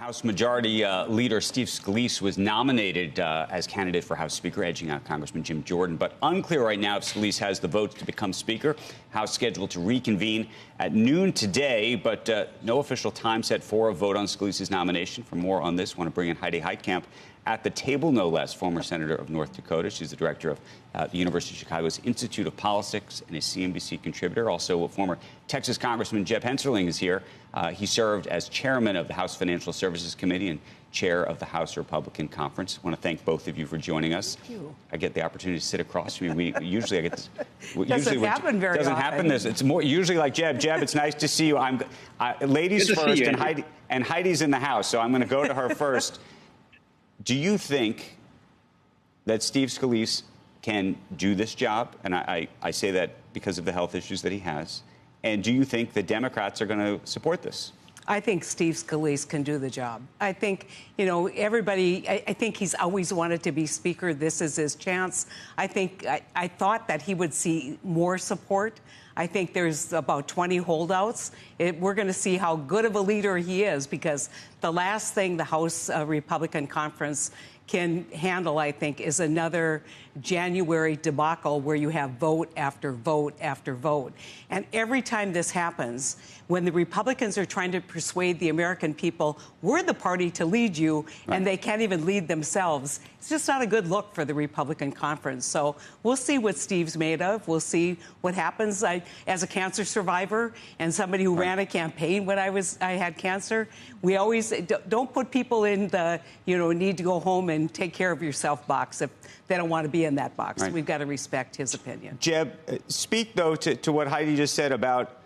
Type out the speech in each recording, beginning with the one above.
House Majority Leader Steve Scalise was nominated as candidate for House Speaker, edging out Congressman Jim Jordan. But unclear right now if Scalise has the votes to become Speaker. House scheduled to reconvene at noon today, but no official time set for a vote on Scalise's nomination. For more on this, I want to bring in Heitkamp at the table, no less, former senator of North Dakota. She's the director of the University of Chicago's Institute of Politics and a CNBC contributor. Also, a former Texas Congressman Jeb Hensarling is here. He served as chairman of the House Financial Services Committee and chair of the House Republican Conference. I want to thank both of you for joining us. Thank you. I get the opportunity to sit across from you. Usually I get this. Doesn't happen very often. Doesn't happen this. It's more usually like Jeb. Jeb, it's nice to see you. Ladies first, and Heidi's in the house, so I'm going to go to her first. Do you think that Steve Scalise can do this job? And I say that because of the health issues that he has. And do you think the Democrats are going to support this? I think Steve Scalise can do the job. I think, everybody, I think he's always wanted to be Speaker. This is his chance. I thought that he would see more support. I think there's about 20 holdouts. We're going to see how good of a leader he is, because the last thing the House Republican Conference can handle, I think, is another January debacle where you have vote after vote after vote. And every time this happens, when the Republicans are trying to persuade the American people, we're the party to lead you, and they can't even lead themselves, it's just not a good look for the Republican conference. So we'll see what Steve's made of. We'll see what happens. As a cancer survivor and somebody who ran a campaign when I had cancer, we always don't put people in the, need to go home and take care of yourself box if they don't want to be in that box. We've got to respect his opinion. Jeb, speak, though, to what Heidi just said about,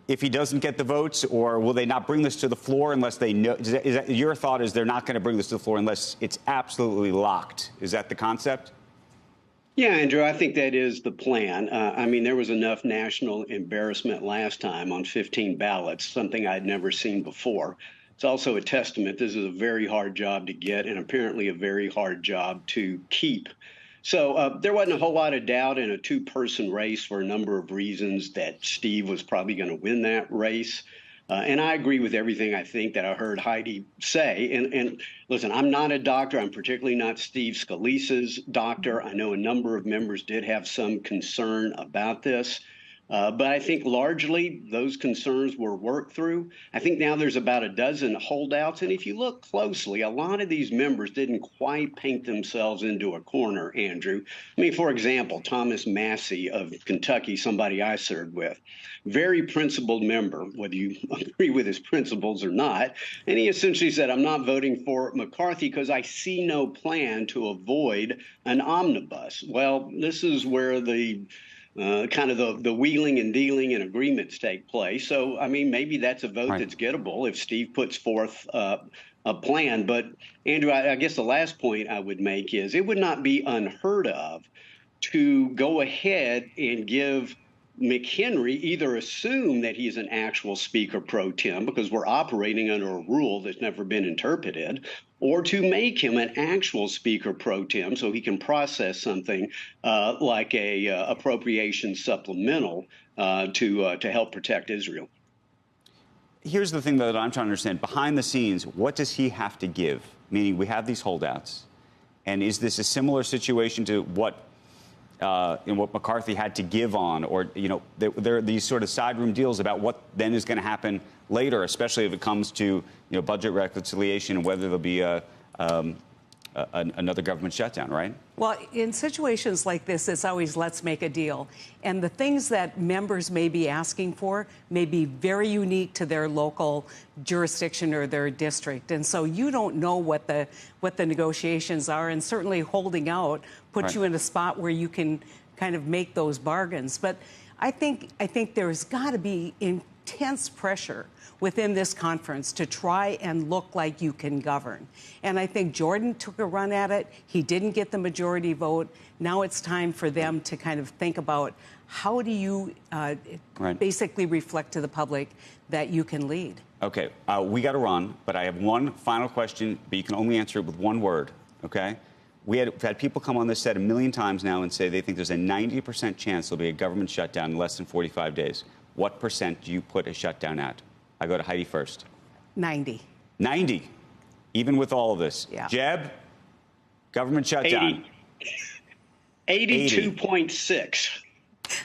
if he doesn't get the votes, or will they not bring this to the floor unless they know? Is that your thought is they're not going to bring this to the floor unless it's absolutely locked? Is that the concept? Yeah, Andrew, I think that is the plan. There was enough national embarrassment last time on 15 ballots, something I'd never seen before. It's also a testament. This is a very hard job to get and apparently a very hard job to keep. So there wasn't a whole lot of doubt in a two-person race for a number of reasons that Steve was probably going to win that race. And I agree with everything I think that I heard Heidi say. And listen, I'm not a doctor. I'm particularly not Steve Scalise's doctor. I know a number of members did have some concern about this. But I think largely those concerns were worked through. I think now there's about a dozen holdouts. And if you look closely, a lot of these members didn't quite paint themselves into a corner, Andrew. For example, Thomas Massey of Kentucky, somebody I served with, very principled member, whether you agree with his principles or not. And he essentially said, I'm not voting for McCarthy because I see no plan to avoid an omnibus. Well, this is where the wheeling and dealing and agreements take place. So, maybe that's a vote that's gettable if Steve puts forth a plan. But, Andrew, I guess the last point I would make is it would not be unheard of to go ahead and give McHenry either assume that he's an actual Speaker pro tem, because we're operating under a rule that's never been interpreted, or to make him an actual Speaker pro tem so he can process something like a appropriation supplemental to help protect Israel. Here's the thing that I'm trying to understand. Behind the scenes, what does he have to give? Meaning we have these holdouts. And is this a similar situation to what McCarthy had to give on, or, there are these sort of side room deals about what then is going to happen later, especially if it comes to, budget reconciliation and whether there'll be another government shutdown, right? Well, in situations like this, it's always let's make a deal. And the things that members may be asking for may be very unique to their local jurisdiction or their district. And so you don't know what the negotiations are, and certainly holding out puts you in a spot where you can kind of make those bargains. But I think there's got to be intense pressure within this conference to try and look like you can govern. And I think Jordan took a run at it. He didn't get the majority vote. Now it's time for them to kind of think about how do you basically reflect to the public that you can lead. Okay, we got to run, but I have one final question, but you can only answer it with one word, okay? We've had people come on this set a million times now and say they think there's a 90% chance there'll be a government shutdown in less than 45 days. What percent do you put a shutdown at? I go to Heidi first. 90. 90, even with all of this. Yeah. Jeb, government shutdown. 82.6.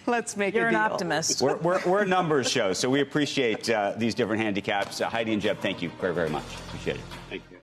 Let's make You're a an deal. optimist. We're a numbers show, so we appreciate these different handicaps. Heidi and Jeb, thank you very, very much. Appreciate it. Thank you.